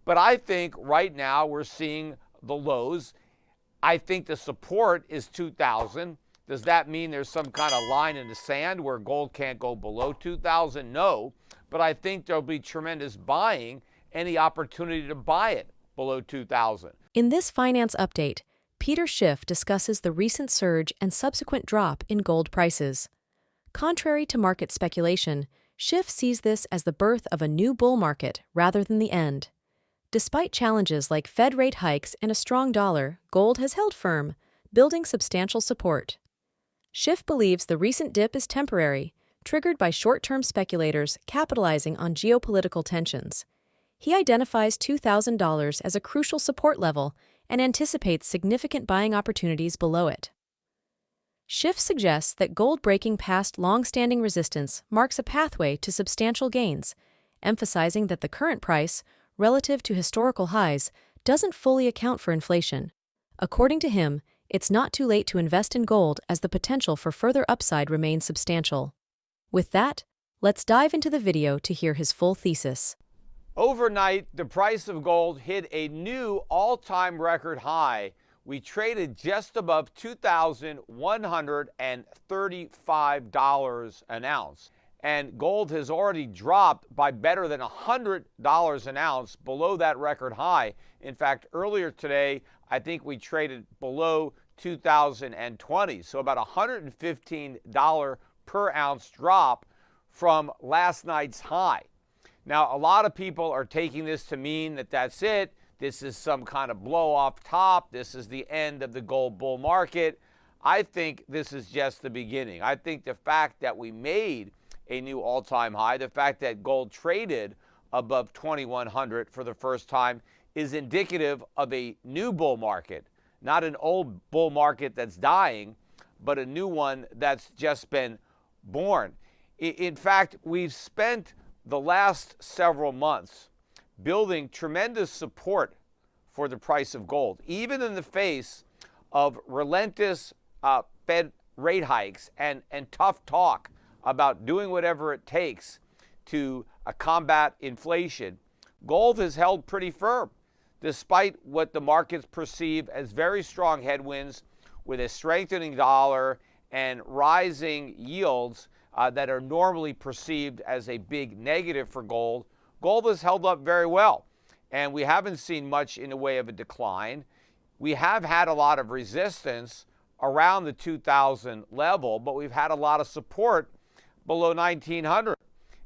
But I think right now we're seeing the lows. I think the support is 2,000. Does that mean there's some kind of line in the sand where gold can't go below 2,000? No, but I think there'll be tremendous buying, any opportunity to buy it below 2,000. In this finance update, Peter Schiff discusses the recent surge and subsequent drop in gold prices. Contrary to market speculation, Schiff sees this as the birth of a new bull market rather than the end. Despite challenges like Fed rate hikes and a strong dollar, gold has held firm, building substantial support. Schiff believes the recent dip is temporary, triggered by short-term speculators capitalizing on geopolitical tensions. He identifies $2,000 as a crucial support level and anticipates significant buying opportunities below it. Schiff suggests that gold breaking past long-standing resistance marks a pathway to substantial gains, emphasizing that the current price, relative to historical highs, doesn't fully account for inflation. According to him, it's not too late to invest in gold as the potential for further upside remains substantial. With that, let's dive into the video to hear his full thesis. Overnight, the price of gold hit a new all-time record high. We traded just above $2,135 an ounce. And gold has already dropped by better than $100 an ounce below that record high. In fact, earlier today, I think we traded below 2020, so about $115 per ounce drop from last night's high. Now, a lot of people are taking this to mean that that's it. This is some kind of blow off top. This is the end of the gold bull market. I think this is just the beginning. I think the fact that we made a new all-time high, the fact that gold traded above 2,100 for the first time is indicative of a new bull market, not an old bull market that's dying, but a new one that's just been born. In fact, we've spent the last several months building tremendous support for the price of gold, even in the face of relentless Fed rate hikes and tough talk about doing whatever it takes to combat inflation. Gold has held pretty firm, despite what the markets perceive as very strong headwinds with a strengthening dollar and rising yields that are normally perceived as a big negative for gold. Gold has held up very well, and we haven't seen much in the way of a decline. We have had a lot of resistance around the 2,000 level, but we've had a lot of support below 1,900,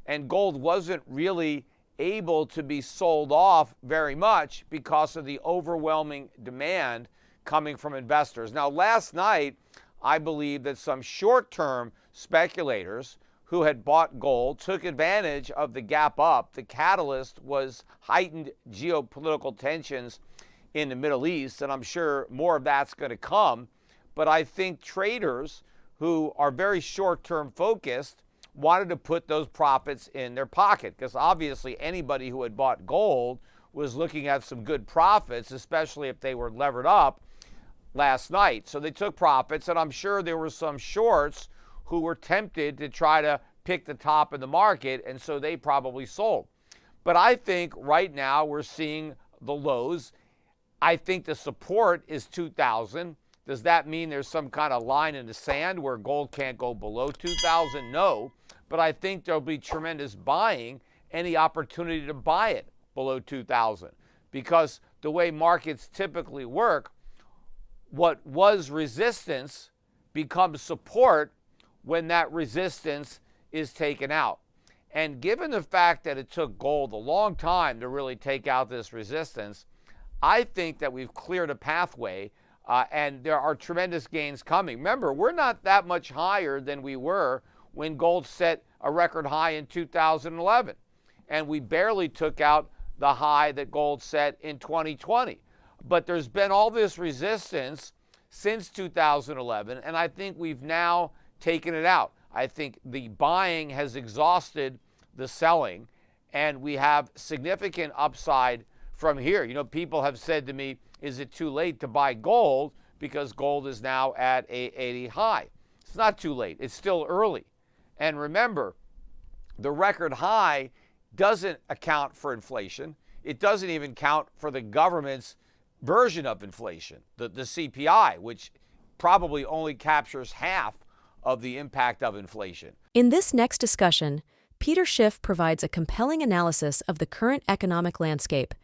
and gold wasn't really able to be sold off very much because of the overwhelming demand coming from investors. Now, last night, I believe that some short-term speculators who had bought gold took advantage of the gap up. The catalyst was heightened geopolitical tensions in the Middle East, and I'm sure more of that's going to come. But I think traders who are very short-term focused wanted to put those profits in their pocket, because obviously anybody who had bought gold was looking at some good profits, especially if they were levered up last night. So they took profits, and I'm sure there were some shorts who were tempted to try to pick the top of the market, and so they probably sold. But I think right now we're seeing the lows. I think the support is 2,000. Does that mean there's some kind of line in the sand where gold can't go below 2,000? No. But I think there'll be tremendous buying, any opportunity to buy it below 2,000. Because the way markets typically work, what was resistance becomes support when that resistance is taken out. And given the fact that it took gold a long time to really take out this resistance, I think that we've cleared a pathway and there are tremendous gains coming. Remember, we're not that much higher than we were when gold set a record high in 2011. And we barely took out the high that gold set in 2020. But there's been all this resistance since 2011, and I think we've now taken it out. I think the buying has exhausted the selling, and we have significant upside from here. You know, people have said to me, is it too late to buy gold because gold is now at a high? It's not too late. It's still early. And remember, the record high doesn't account for inflation. it doesn't even count for the government's version of inflation, the CPI, which probably only captures half of the impact of inflation. In this next discussion, Peter Schiff provides a compelling analysis of the current economic landscape,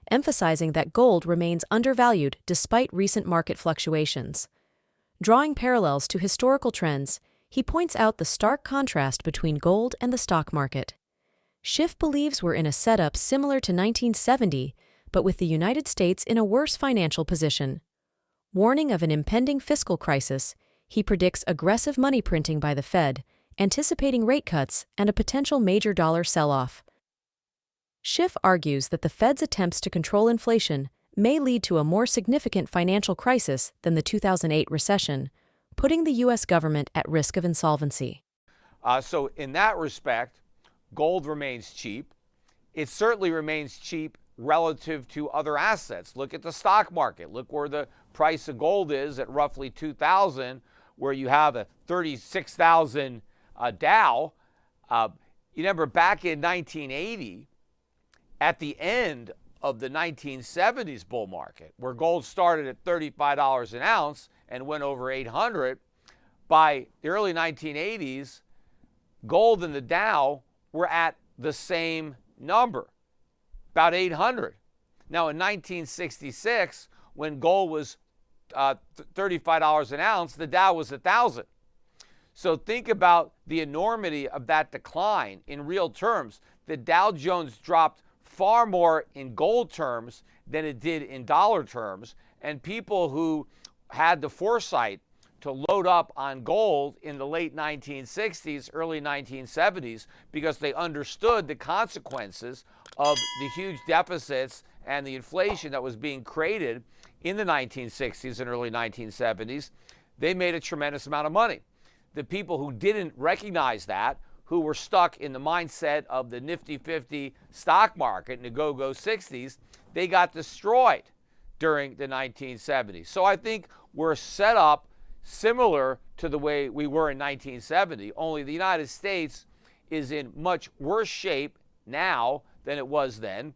emphasizing that gold remains undervalued despite recent market fluctuations. Drawing parallels to historical trends, he points out the stark contrast between gold and the stock market. Schiff believes we're in a setup similar to 1970, but with the United States in a worse financial position. Warning of an impending fiscal crisis, he predicts aggressive money printing by the Fed, anticipating rate cuts and a potential major dollar sell-off. Schiff argues that the Fed's attempts to control inflation may lead to a more significant financial crisis than the 2008 recession, putting the U.S. government at risk of insolvency. So in that respect, gold remains cheap. It certainly remains cheap relative to other assets. Look at the stock market. Look where the price of gold is at roughly 2,000, where you have a 36,000 Dow. You remember back in 1980, at the end of the 1970s bull market, where gold started at $35 an ounce and went over 800, by the early 1980s, gold and the Dow were at the same number, about 800. Now in 1966, when gold was $35 an ounce, the Dow was 1,000. So think about the enormity of that decline in real terms. The Dow Jones dropped far more in gold terms than it did in dollar terms, and people who had the foresight to load up on gold in the late 1960s, early 1970s, because they understood the consequences of the huge deficits and the inflation that was being created in the 1960s and early 1970s, they made a tremendous amount of money. The people who didn't recognize that, who were stuck in the mindset of the Nifty 50 stock market in the go-go 60s, they got destroyed during the 1970s. So I think we're set up similar to the way we were in 1970, only the United States is in much worse shape now than it was then.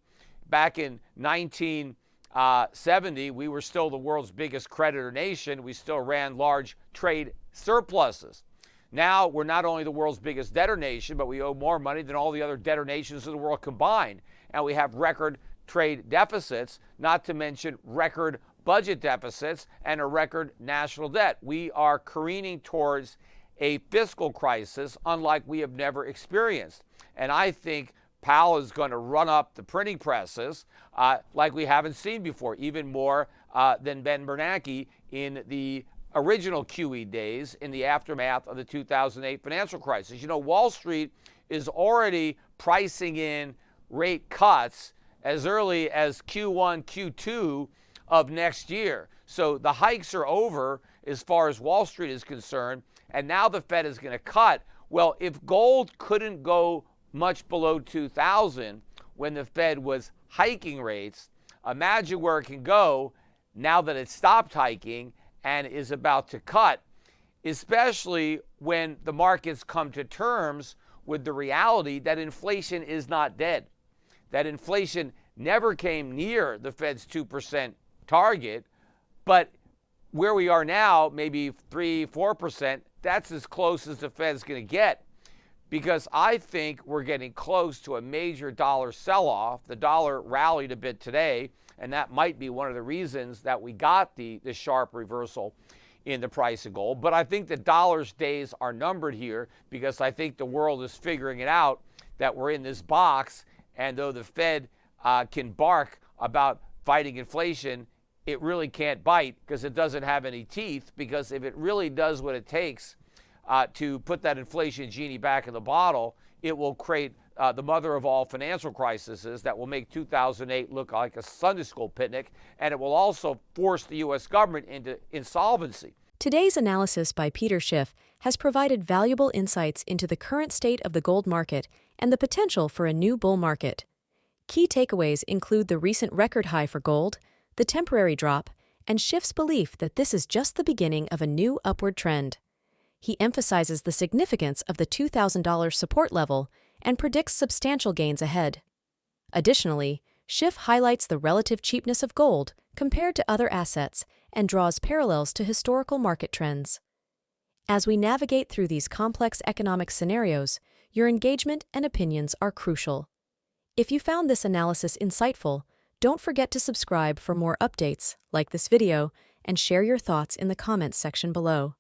Back in 1970, we were still the world's biggest creditor nation. We still ran large trade surpluses. Now we're not only the world's biggest debtor nation, but we owe more money than all the other debtor nations of the world combined. And we have record trade deficits, not to mention record budget deficits and a record national debt. We are careening towards a fiscal crisis unlike we have never experienced. And I think Powell is going to run up the printing presses like we haven't seen before, even more than Ben Bernanke in the original QE days in the aftermath of the 2008 financial crisis. You know, Wall Street is already pricing in rate cuts as early as Q1, Q2 of next year. So the hikes are over as far as Wall Street is concerned, and now the Fed is going to cut. Well, if gold couldn't go much below 2,000 when the Fed was hiking rates, imagine where it can go now that it stopped hiking and is about to cut, especially when the markets come to terms with the reality that inflation is not dead, that inflation never came near the Fed's 2% target, but where we are now, maybe 3-4%, that's as close as the Fed's going to get, because I think we're getting close to a major dollar sell-off. The dollar rallied a bit today, and that might be one of the reasons that we got the sharp reversal in the price of gold. But I think the dollar's days are numbered here, because I think the world is figuring it out that we're in this box, and though the Fed can bark about fighting inflation, it really can't bite because it doesn't have any teeth, because if it really does what it takes to put that inflation genie back in the bottle, it will create the mother of all financial crises that will make 2008 look like a Sunday school picnic, and it will also force the U.S. government into insolvency. Today's analysis by Peter Schiff has provided valuable insights into the current state of the gold market and the potential for a new bull market. Key takeaways include the recent record high for gold, the temporary drop, and Schiff's belief that this is just the beginning of a new upward trend. He emphasizes the significance of the $2,000 support level and predicts substantial gains ahead. Additionally, Schiff highlights the relative cheapness of gold compared to other assets and draws parallels to historical market trends. As we navigate through these complex economic scenarios, your engagement and opinions are crucial. If you found this analysis insightful, don't forget to subscribe for more updates, like this video, and share your thoughts in the comments section below.